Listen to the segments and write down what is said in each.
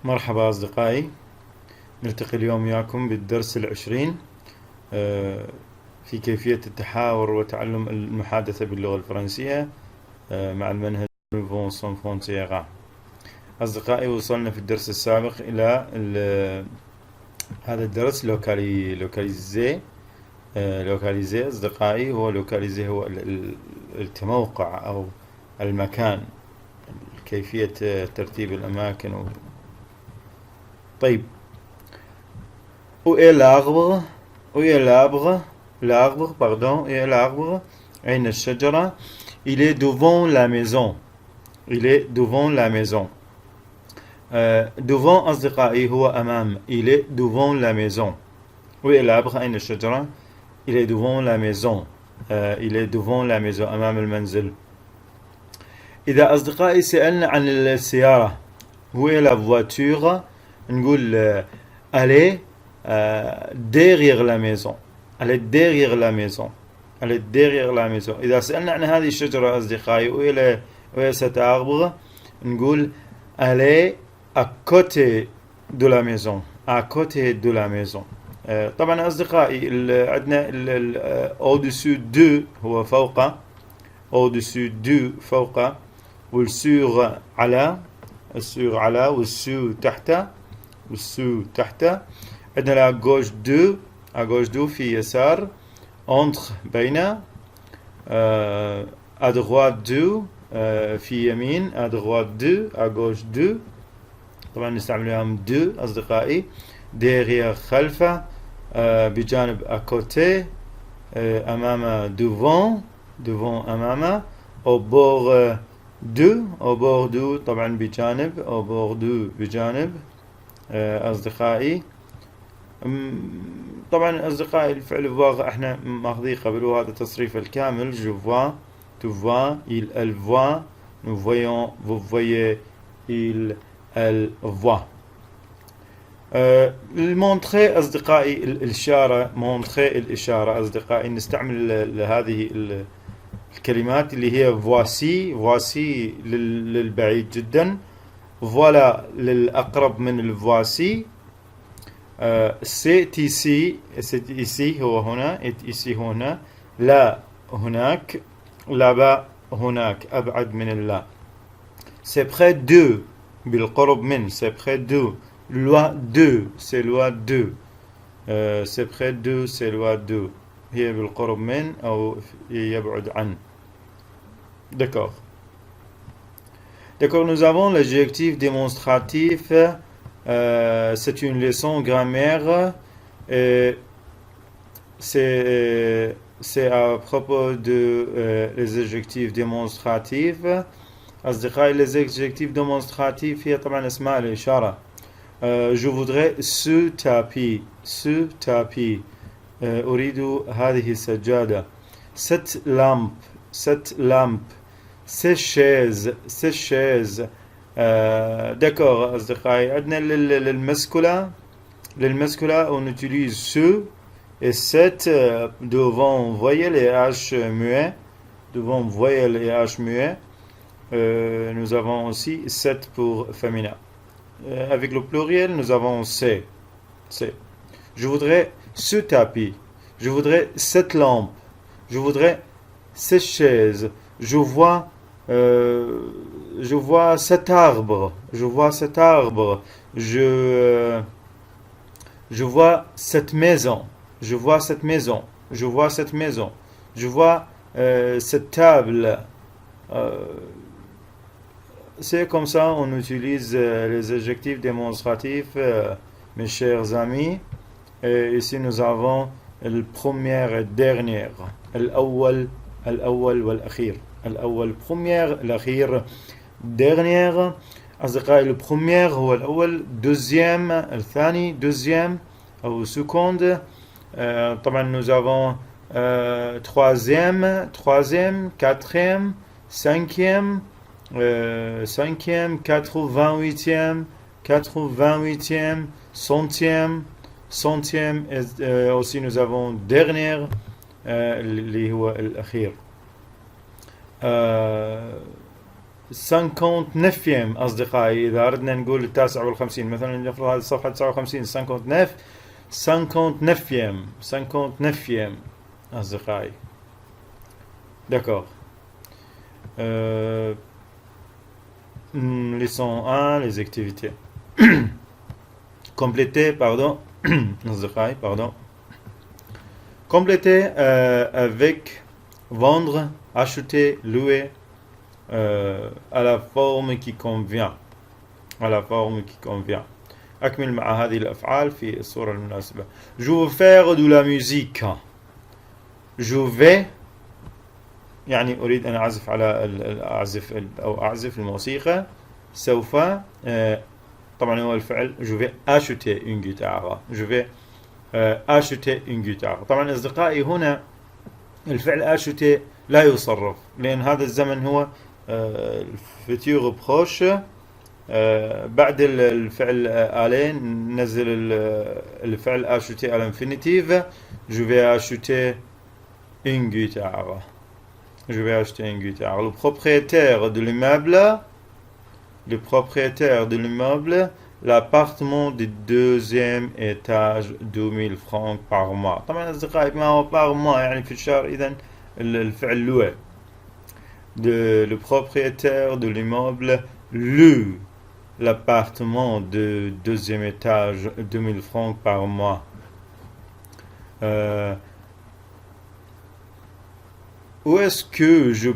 مرحبا أصدقائي، نلتقي اليوم وياكم بالدرس العشرين في كيفية التحاور وتعلم المحادثة باللغة الفرنسية مع المنهج Nouveau Sans Frontières. أصدقائي، وصلنا في الدرس السابق إلى هذا الدرس لوكاليزي. أصدقائي، هو لوكاليزي هو الموقع أو المكان، كيفية ترتيب الأماكن طيب. Où est l'arbre? Où est l'arbre? L'arbre, pardon. Où est l'arbre? أين الشجرة? Il est devant la maison. Il est devant la maison. devant أصدقائي هو أمام. Il est devant la maison. Où est l'arbre? أين الشجرة? Il est devant la maison. il est devant la maison. أمام المنزل. إذا أصدقائي سألنا عن السيارة، où est la voiture؟ نقول aller derrière la maison. aller derrière la maison. aller derrière la maison. إذا سألنا عن هذه الشجرة أصدقائي، où est cet arbre؟ نقول aller à côté de la maison. à côté de la maison. طبعا أصدقائي عندنا au-dessus de هو فوق، au-dessus de فوق، والسور على، السور على، والسور تحت، والسور تحت. عندنا لا gauche de، à gauche de في يسار، entre بين، à droite de في يمين، à droite de، à gauche de. طبعا نستعملهم de أصدقائي. derrière خلفه، بجانب à côté، أمام devant، devant أمامه، au bord de، au bord de طبعا بجانب، au bord de بجانب أصدقائي. طبعا أصدقائي الفعل voir احنا ماخذيه قبل، وهذا التصريف الكامل. je vois، tu vois، il elle voit، nous voyons، vous voyez، il elle voit. المونتري أصدقائي الإشارة، مونتري الإشارة أصدقائي، نستعمل هذه الكلمات اللي هي voici، voici للبعيد جدا، voilà للأقرب من الvoici، c'est ici، c'est ici هو هنا، c'est ici هنا، لا هناك، là-bas هناك، أبعد من اللا. c'est près de بالقرب من، c'est près de، loin de c'est loin de، c'est près de c'est loin de، هي بالقرب من أو يبعد عن. D'accord. D'accord, nous avons l'adjectif démonstratif. C'est une leçon grammaire. C'est à propos de les adjectifs démonstratifs. أصدقائي، les adjectifs démonstratifs هي طبعا اسماء الإشارة. je voudrais ce tapis، ce tapis. أريد هذه السجادة. cette lampe، cette lampe. ces chaises، ces chaises. d'accord أصدقائي، عندنا للمسكولة on utilise ce et cette devant voyelle et H muet, devant voyelle et H muet. nous avons aussi cette pour féminin. avec le pluriel nous avons c. je voudrais ce tapis, je voudrais cette lampe, je voudrais ces chaises, je vois cet arbre, je vois cet arbre, je vois cette maison, je vois cette maison, je vois cette maison, je vois cette table. c'est comme ça on utilise les adjectifs démonstratifs, mes chers amis. et ici nous avons le premier et dernier. الأول والأخير. الأول premier، الأخير dernier. أصدقائي، le premier هو الأول، deuxième الثاني، deuxième أو seconde. طبعا nous avons troisième، quatrième، cinquième، 88e، centième. et aussi nous avons dernier اللي هو الأخير. 59 أصدقائي. إذا أردنا نقول 59 مثلا نفرض هذه الصفحة 59 59 أصدقائي. D'accord. Leçon 1, les activités. Compléter, pardon. pardon. Compléter avec vendre, acheter, louer à la forme qui convient. À la forme qui convient. أكمل مع هذه الأفعال في الصورة المناسبة. Je veux faire de la musique. Je vais يعني أريد أن أعزف على أعزف الموسيقى. سوف طبعا هو الفعل je vais acheter une guitare. je vais acheter une guitare. طبعا أصدقائي هنا الفعل acheter لا يصرف لأن هذا الزمن هو الفيتور بروش. بعد الفعل aller ننزل الفعل acheter à l'infinitive. je vais acheter une guitare. Je vais acheter une guitare. Le propriétaire de l'immeuble, l'appartement du deuxième étage, 2000 francs par mois. طبعا أصدقائي ما هو par mois يعني في الشهر. إذن الفعل louer. Le propriétaire de l'immeuble loue l'appartement du deuxième étage, 2000 francs par mois. Où est-ce que je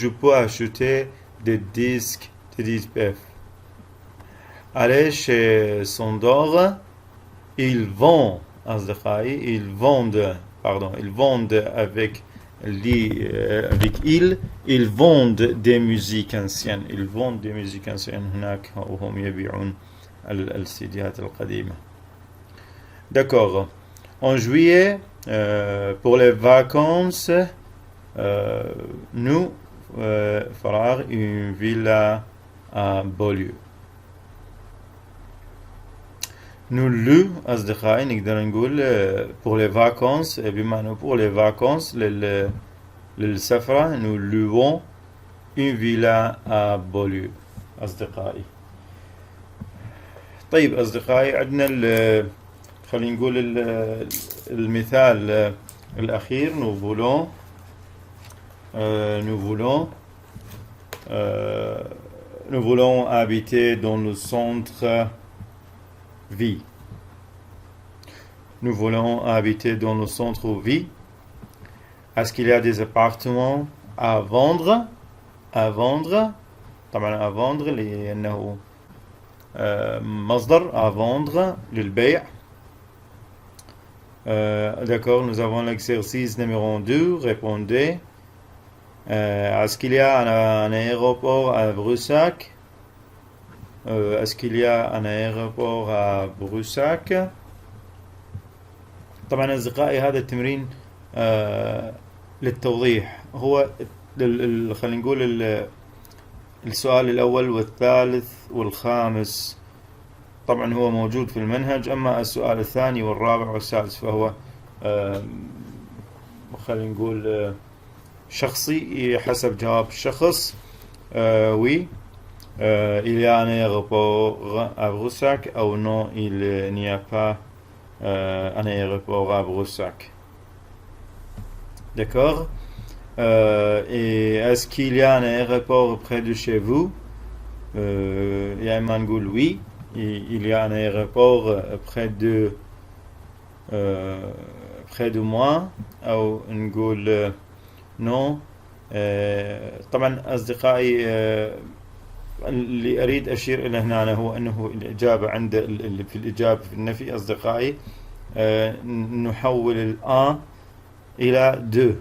peux acheter des disques PF? Allez chez Sondor, ils vendent avec ils vendent des musiques anciennes. هناك وهم يبيعون السيديات القديمة. D'accord. En juillet, pour les vacances, nous faire une villa à Beaulieu. nous له أصدقائي نقدر نقول pour les vacances بما أنه pour les vacances للسفرة nous louons une villa à Beaulieu أصدقائي. طيب أصدقائي عندنا خلينا نقول المثال الأخير nous voulons habiter dans le centre vie. Nous voulons habiter dans le centre-ville. Est-ce qu'il y a des appartements à vendre? طبعا à vendre لأنه مصدر à vendre للبيع. D'accord, nous avons l'exercice numéro 2. Répondez. Est-ce qu'il y a un aéroport à Brussac? Est-ce qu'il y a un aéroport à Brussac? طبعا أصدقائي هذا التمرين للتوضيح. هو خلينا نقول السؤال الأول والثالث والخامس طبعا هو موجود في المنهج. أما السؤال الثاني والرابع والسادس فهو خلينا نقول شخصي حسب جواب الشخص. oui. Il y a un aéroport à Brussac ou non, il n'y a pas un aéroport à Brussac. D'accord. Et est-ce qu'il y a un aéroport près de chez vous? Il y a un mangoul, oui. Il y a un aéroport près de moi. Ou نقول non. طبعا أصدقائي اللي أريد أشير إلى هنا هو أنه الإجابة عند في الإجابة في النفي أصدقائي نحول الآن إلى دو.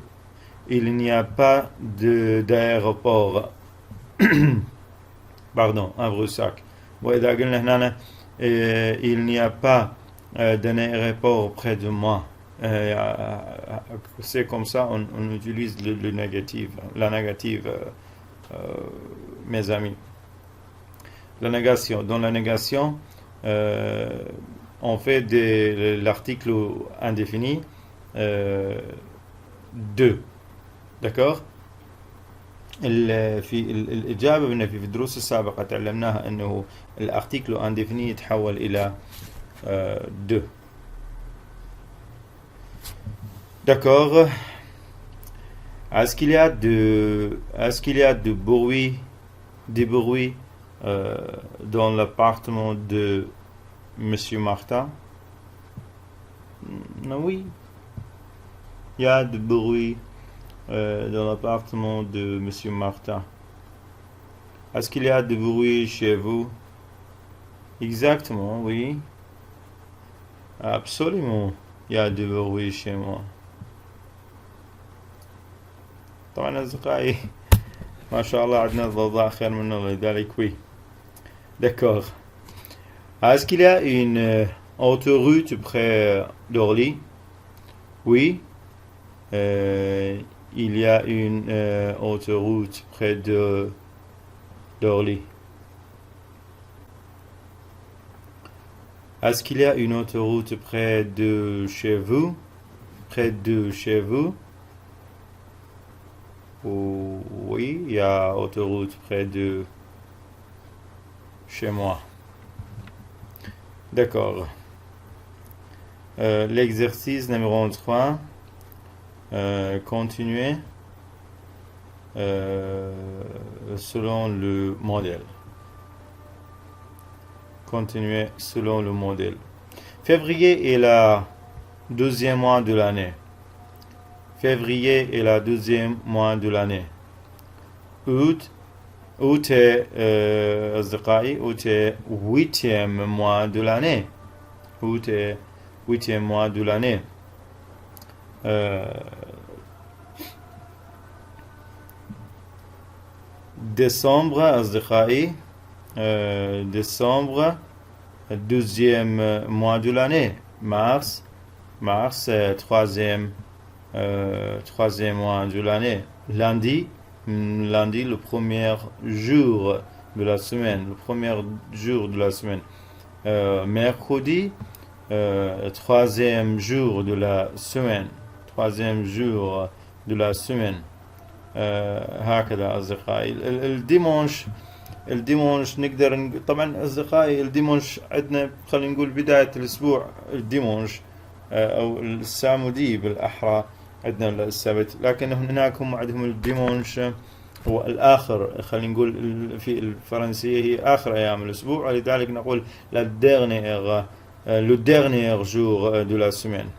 Il n'y a pas d'aéroport pardon à Brussac. وإذا قلنا هنا il n'y a pas d'un aéroport près de moi. C'est comme ça on utilise le négatif, la négative mes amis. La négation. Dans la négation, on fait l'article indéfini 2. D'accord? في الإجابة في الدروس السابقة تعلمناها أنه الارتيكل انديفيني يتحول إلى de. D'accord. Est-ce qu'il y a des bruits dans l'appartement de Monsieur Martin? Oui. Il y a des bruits dans l'appartement de Monsieur Martin. Est-ce qu'il y a des bruits chez vous? Exactement, oui. Absolument. Il y a des bruits chez moi. طبعا أصدقائي ما شاء الله عندنا ضوضاء خير منه لذلك oui. D'accord. Est-ce qu'il y a une autoroute près d'Orly? Oui. Il y a une autoroute près d'Orly. Est-ce qu'il y a une autoroute près de chez vous? Près de chez vous? Oui, il y a une autoroute près de chez moi. D'accord. L'exercice numéro 3. Continuer selon le modèle. Continuer selon le modèle. Février est la deuxième mois de l'année. Février est la deuxième mois de l'année. Août est أصدقائي août est huitième mois de l'année. Août est huitième mois de l'année. décembre أصدقائي décembre deuxième mois de l'année. Mars troisième mois de l'année. Lundi le premier jour de la semaine. Mercredi troisième jour de la semaine. هكذا أصدقائي. الديمونش نقدر طبعا أصدقائي الديمونش عندنا خلينا نقول بداية الأسبوع الديمونش أو السامودي بالأحرى عندنا السبت، لكن هناك هم عندهم الديمونش هو الآخر، خلينا نقول في الفرنسية هي آخر أيام الأسبوع، ولذلك نقول le dernier jour de la semaine.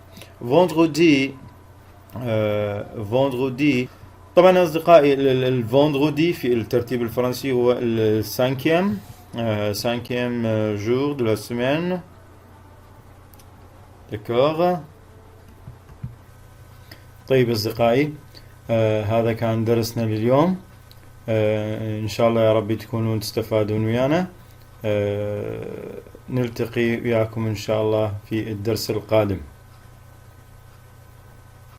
vendredi طبعا أصدقائي الفندردي في الترتيب الفرنسي هو السانكيام jour de la semaine. D'accord. طيب أصدقائي هذا كان درسنا لليوم. إن شاء الله يا رب تكونون تستفادون ويانا. نلتقي وياكم إن شاء الله في الدرس القادم.